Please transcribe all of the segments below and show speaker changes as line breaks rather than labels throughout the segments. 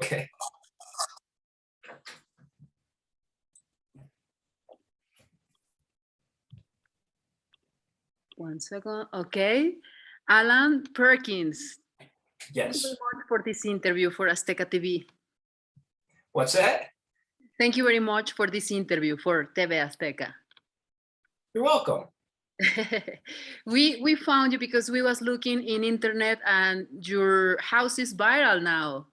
Okay.
One second. Okay. Alan Perkins. Thank you very
Yes.
much for this interview for Azteca TV.
What's that?
Thank you very much for this interview for TV Azteca.
You're welcome.
we found you because we was looking in internet and your house is viral now.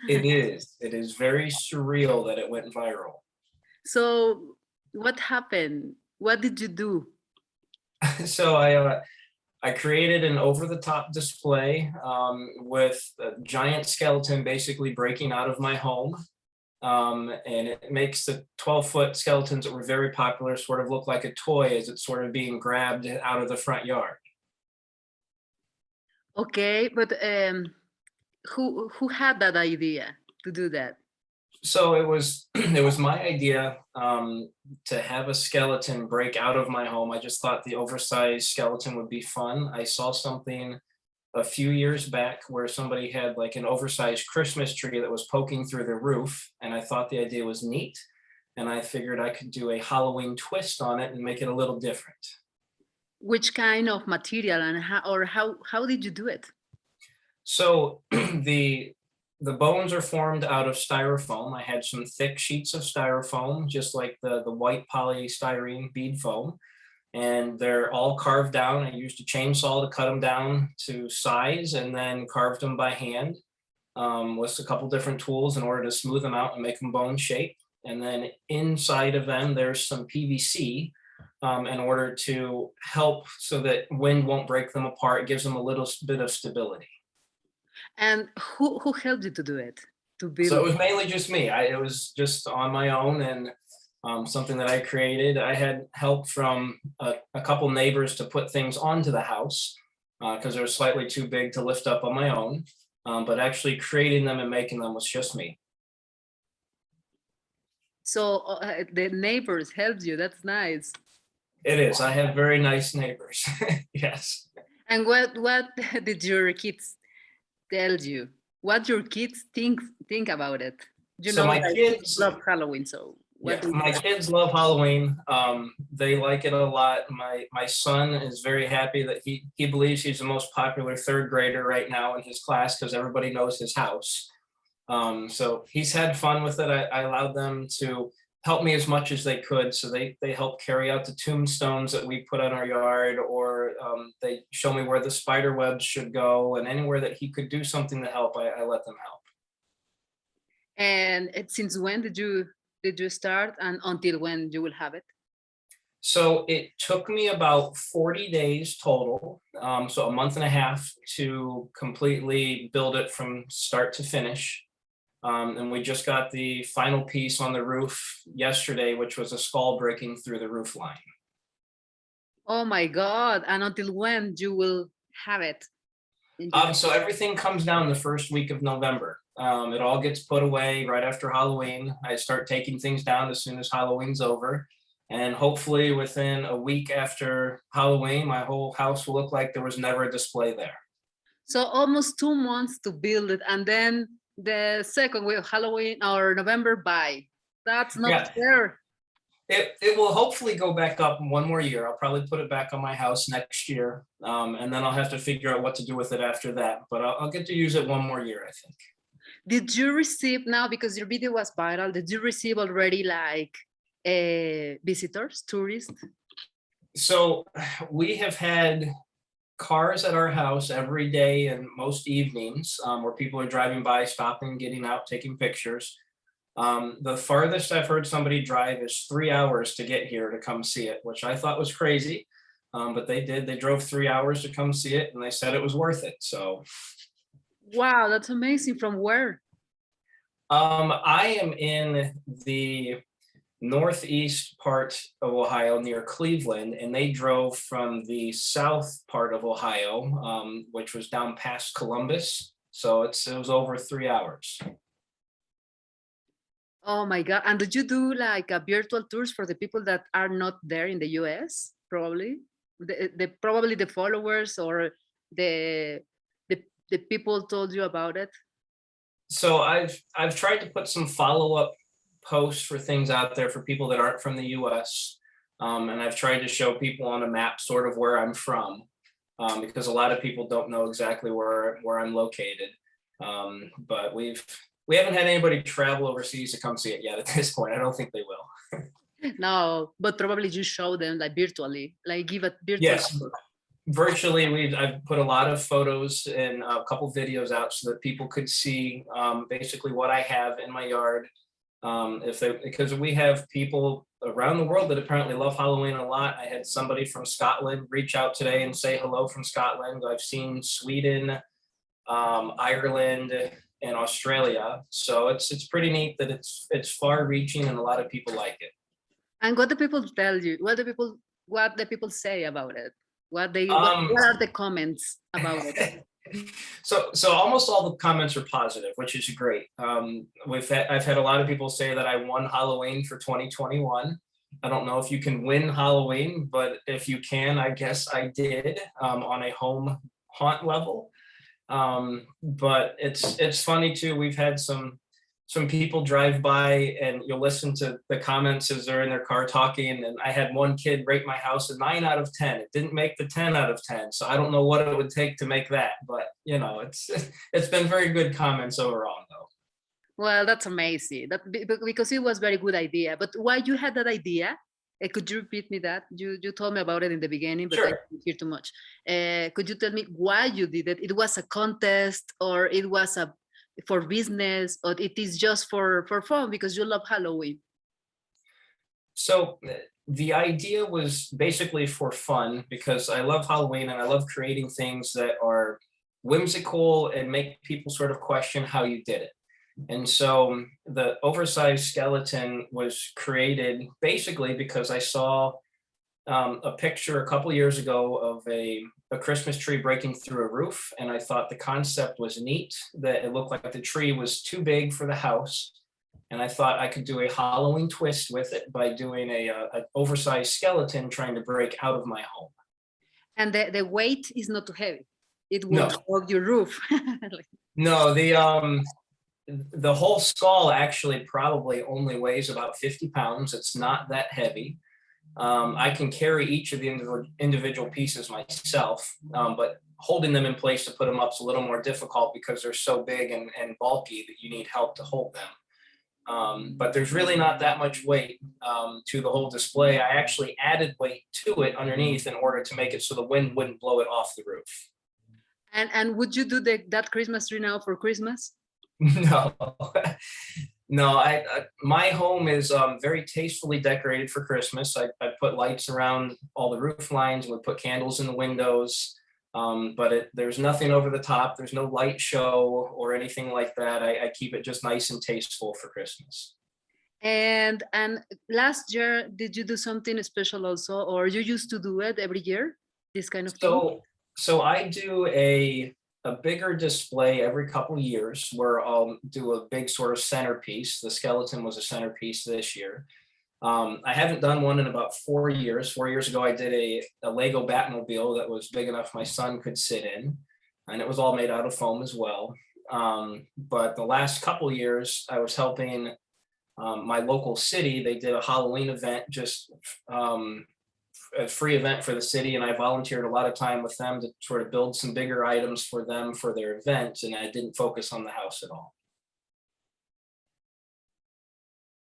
It is. It is very surreal that it went viral.
So what happened? What did you do?
So I created an over-the-top display with a giant skeleton basically breaking out of my home. And it makes the 12-foot skeletons that were very popular sort of look like a toy as it's sort of being grabbed out of the front yard.
Okay, but who had that idea to do that?
So it was it was my idea to have a skeleton break out of my home. I just thought the oversized skeleton would be fun. I saw something a few years back where somebody had like an oversized Christmas tree that was poking through the roof, and I thought the idea was neat. And I figured I could do a Halloween twist on it and make it a little different.
Which kind of material and how did you do it?
So the bones are formed out of styrofoam. I had some thick sheets of styrofoam, just like the white polystyrene bead foam. And they're all carved down. I used a chainsaw to cut them down to size and then carved them by hand with a couple different tools in order to smooth them out and make them bone shaped. And then inside of them, there's some PVC in order to help so that wind won't break them apart. It gives them a little bit of stability.
And who helped you to do it? To build?
So it was mainly just me. It was just on my own and something that I created. I had help from a couple neighbors to put things onto the house because they were slightly too big to lift up on my own. But actually creating them and making them was just me.
So the neighbors helped you. That's nice.
It is. I have very nice neighbors. Yes.
And what did your kids tell you? What your kids think about it? You
So
know,
my
like,
kids
love Halloween. So
yeah, my kids love Halloween. They like it a lot. My son is very happy that he believes he's the most popular third grader right now in his class because everybody knows his house. So he's had fun with it. I allowed them to help me as much as they could. So they help carry out the tombstones that we put on our yard, or they show me where the spider webs should go, and anywhere that he could do something to help, I let them help.
And since when did you start, and until when you will have it?
So it took me about 40 days total, so a month and a half to completely build it from start to finish. And we just got the final piece on the roof yesterday, which was a skull breaking through the roof line.
Oh my God. And until when you will have it?
So everything comes down the first week of November. It all gets put away right after Halloween. I start taking things down as soon as Halloween's over. And hopefully within a week after Halloween, my whole house will look like there was never a display there.
So almost 2 months to build it. And then the second week of Halloween or November by. That's not fair.
It will hopefully go back up one more year. I'll probably put it back on my house next year. And then I'll have to figure out what to do with it after that. But I'll get to use it one more year, I think.
Did you receive now, because your video was viral, did you receive already like visitors, tourists? So
we have had cars at our house every day and most evenings where people are driving by, stopping, getting out, taking pictures. The farthest I've heard somebody drive is 3 hours to get here to come see it, which I thought was crazy. But they did. They drove 3 hours to come see it, and they said it was worth it. So,
wow, that's amazing. From where?
I am in the northeast part of Ohio near Cleveland, and they drove from the south part of Ohio, which was down past Columbus. So it was over 3 hours.
Oh my God. And did you do like a virtual tours for the people that are not there in the US? Probably probably the followers or the people told you about it?
So I've tried to put some follow-up posts for things out there for people that aren't from the US. And I've tried to show people on a map sort of where I'm from, because a lot of people don't know exactly where I'm located. But we haven't had anybody travel overseas to come see it yet at this point. I don't think they will.
No, but probably you show them like virtually, like give a virtual
Yes,
tour.
virtually I've put a lot of photos and a couple videos out so that people could see basically what I have in my yard. If they Because we have people around the world that apparently love Halloween a lot. I had somebody from Scotland reach out today and say hello from Scotland. I've seen Sweden, Ireland, and Australia. So it's pretty neat that it's far reaching and a lot of people like it.
And what the people tell you? What the people say about it?
Um,
What are the comments about it?
so almost all the comments are positive, which is great. I've had a lot of people say that I won Halloween for 2021. I don't know if you can win Halloween, but if you can, I guess I did, on a home haunt level. But it's funny too. We've had some people drive by and you'll listen to the comments as they're in their car talking. And I had one kid rate my house a 9 out of 10. It didn't make the 10 out of 10. So I don't know what it would take to make that, but you know, it's been very good comments overall though.
Well, that's amazing. Because it was very good idea. But why you had that idea? Could you repeat me that? You told me about it in the beginning, but I
Sure.
didn't hear too much. Could you tell me why you did it? It was a contest, or it was a for business, or it is just for fun because you love Halloween?
So the idea was basically for fun because I love Halloween and I love creating things that are whimsical and make people sort of question how you did it. And so the oversized skeleton was created basically because I saw a picture a couple years ago of a Christmas tree breaking through a roof. And I thought the concept was neat, that it looked like the tree was too big for the house. And I thought I could do a Halloween twist with it by doing an oversized skeleton trying to break out of my home.
And the weight is not too heavy. It
No,
won't hug your roof.
no, the whole skull actually probably only weighs about 50 pounds. It's not that heavy. I can carry each of the individual pieces myself, but holding them in place to put them up is a little more difficult because they're so big and bulky that you need help to hold them. But there's really not that much weight to the whole display. I actually added weight to it underneath in order to make it so the wind wouldn't blow it off the roof.
And would you do that Christmas tree now for Christmas?
No, no. My home is very tastefully decorated for Christmas. I put lights around all the roof lines. We put candles in the windows. But there's nothing over the top. There's no light show or anything like that. I keep it just nice and tasteful for Christmas.
And last year, did you do something special also, or you used to do it every year? This kind of thing.
So I do a bigger display every couple years where I'll do a big sort of centerpiece. The skeleton was a centerpiece this year. I haven't done one in about 4 years. 4 years ago, I did a Lego Batmobile that was big enough my son could sit in, and it was all made out of foam as well. But the last couple years, I was helping my local city. They did a Halloween event, just a free event for the city, and I volunteered a lot of time with them to sort of build some bigger items for them for their event, and I didn't focus on the house at all.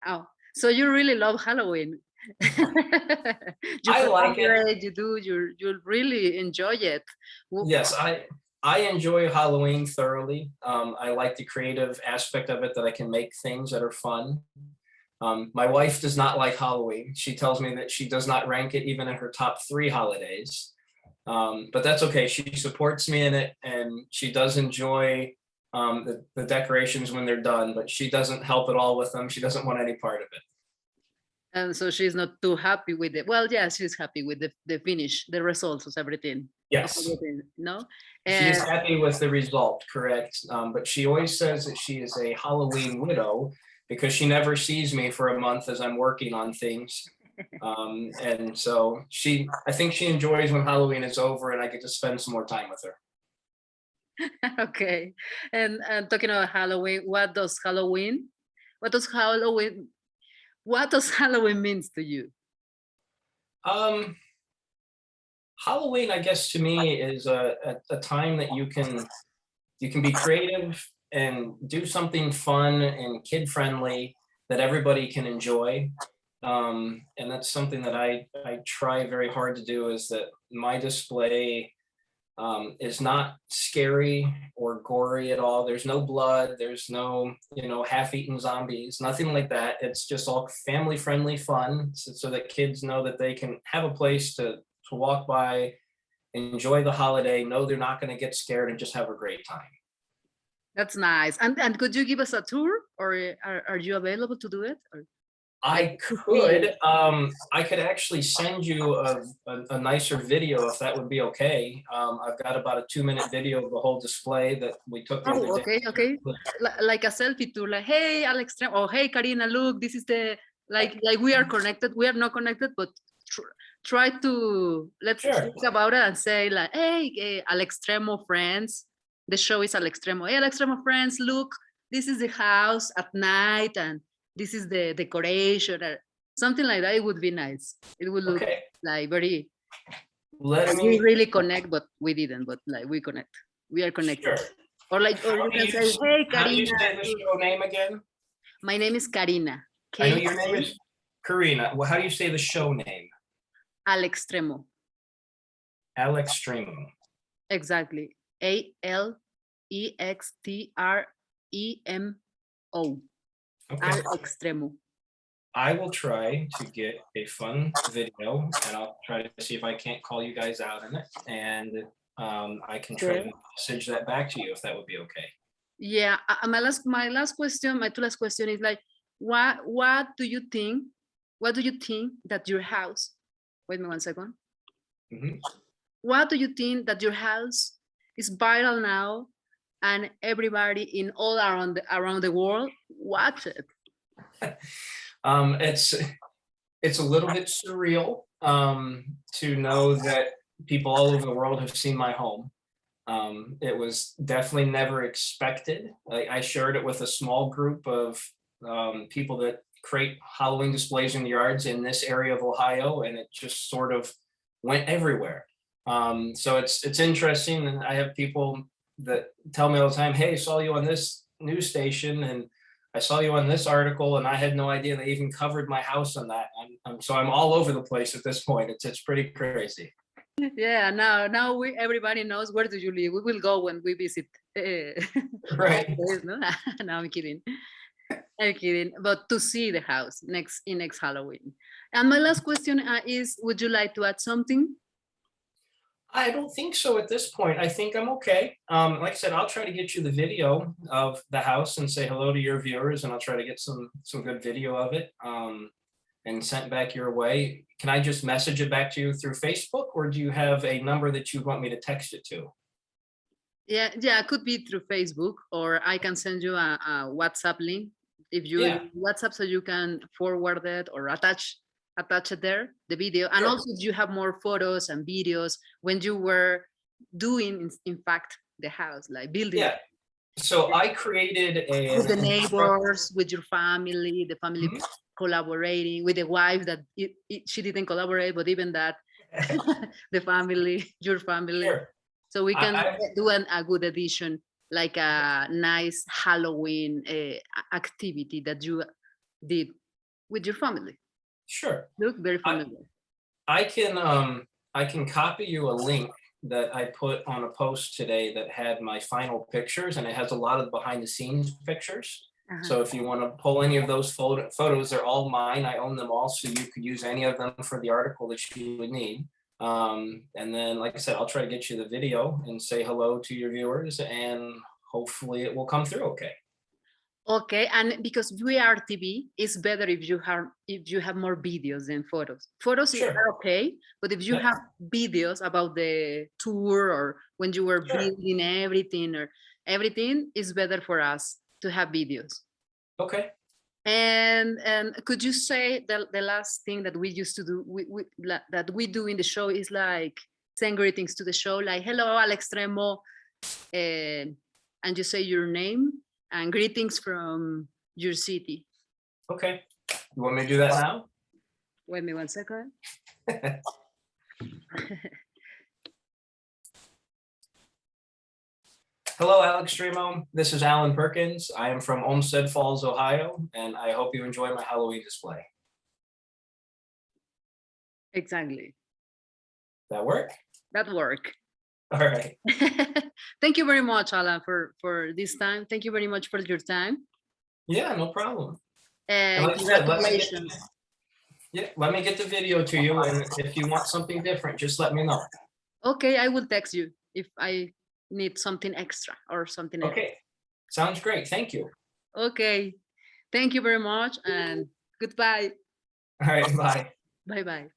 Oh, so you really love Halloween. You
I like it.
celebrate, you really enjoy it.
Yes, I enjoy Halloween thoroughly. I like the creative aspect of it, that I can make things that are fun. My wife does not like Halloween. She tells me that she does not rank it even in her top 3 holidays. But that's okay. She supports me in it, and she does enjoy the decorations when they're done, but she doesn't help at all with them. She doesn't want any part of it.
And so she's not too happy with it. Well, yeah, she's happy with the finish, the results of everything.
Yes.
No?
She is happy with the result, correct. But she always says that she is a Halloween widow because she never sees me for a month as I'm working on things. And so I think she enjoys when Halloween is over and I get to spend some more time with her.
Okay. And talking about Halloween, what does Halloween what does Halloween means to you?
Um, Halloween, I guess to me is a time that you can be creative and do something fun and kid friendly that everybody can enjoy. And that's something that I try very hard to do is that my display is not scary or gory at all. There's no blood. There's no, half-eaten zombies, nothing like that. It's just all family friendly fun so that kids know that they can have a place to walk by, enjoy the holiday, know they're not going to get scared and just have a great time.
That's nice. And could you give us a tour, or are you available to do it? Or like
I
to see?
I could actually send you a nicer video if that would be okay. I've got about a 2-minute video of the whole display that we took the other
Oh,
day.
okay, okay. Like a selfie tour, like, hey, Alex, or hey, Karina, look, this is the like we are connected. We are not connected, but try to let's
Sure.
think about it and say like, hey, Al Extremo friends. The show is Al Extremo. Hey, Al Extremo friends, look, this is the house at night, and this is the decoration, or something like that. It would be nice. It would look
Okay.
like very.
Let
We
me.
really connect, but we didn't. But like we connect. We are connected.
Sure.
Or like, or
How
you
do
can
you
say, hey,
how do you
Karina.
say the show name again?
My name is Karina.
I know
K
your name is Karina. Well, how do you say the show name?
Al Extremo.
Alex Stream.
Exactly. ALEXTREMO.
Okay.
Al Extremo.
I will try to get a fun video and I'll try to see if I can't call you guys out in it. And I can try
Okay.
to message that back to you if that would be okay.
Yeah. My last question, my two last question is like, what do you think? What do you think that your house? Wait me 1 second.
Mhm.
What do you think that your house is viral now, and everybody in all around the world watch it?
It's a little bit surreal to know that people all over the world have seen my home. It was definitely never expected. I shared it with a small group of people that create Halloween displays in yards in this area of Ohio, and it just sort of went everywhere. So it's interesting, and I have people that tell me all the time, "Hey, I saw you on this news station, and I saw you on this article, and I had no idea they even covered my house on that." So I'm all over the place at this point. It's pretty crazy.
Yeah, now everybody knows where do you live. We will go when we visit.
Right.
No? No, I'm kidding. I'm kidding. But to see the house next Halloween. And my last question is: would you like to add something?
I don't think so at this point. I think I'm okay. Like I said, I'll try to get you the video of the house and say hello to your viewers, and I'll try to get some good video of it and sent back your way. Can I just message it back to you through Facebook, or do you have a number that you want me to text it to?
Yeah, it could be through Facebook, or I can send you a WhatsApp link if you
Yeah,
use WhatsApp, so you can forward it or attach it there, the video. And
sure.
also, if you have more photos and videos when you were doing, in fact, the house, like building
Yeah. So I created
with the
an
neighbors, with your family, the family
Mhm.
collaborating, with the wife that she didn't collaborate, but even that, the family, your family.
Sure.
So we can
I
do a good addition, like a nice Halloween activity that you did with your family.
sure.
Look very
I,
familiar.
I can copy you a link that I put on a post today that had my final pictures, and it has a lot of behind the scenes pictures.
Uh-huh.
So if you want to pull any of those photos, they're all mine. I own them all, so you could use any of them for the article that you would need. And then, like I said, I'll try to get you the video and say hello to your viewers, and hopefully it will come through okay.
Okay, and because we are TV, it's better if you have more videos than photos. Photos
Sure.
are okay, but if you
Yep.
have videos about the tour or when you were
Sure.
building everything or everything, is better for us to have videos.
Okay.
And could you say the last thing that we used to do, that we do in the show is like send greetings to the show, like hello Al Extremo, and you say your name and greetings from your city.
Okay. You want me to do that now?
Wait me 1 second.
Hello, Alex Tremo. This is Alan Perkins. I am from Olmsted Falls, Ohio, and I hope you enjoy my Halloween display.
Exactly.
That work?
That work.
All right.
Thank you very much, Alan, for this time. Thank you very much for your time.
Yeah, no problem.
And
like I said,
congratulations.
let me get the video to you, and if you want something different, just let me know.
Okay, I will text you if I need something extra or something else.
Okay, sounds great. Thank you.
Okay, thank you very much and goodbye.
All right, bye.
Bye bye.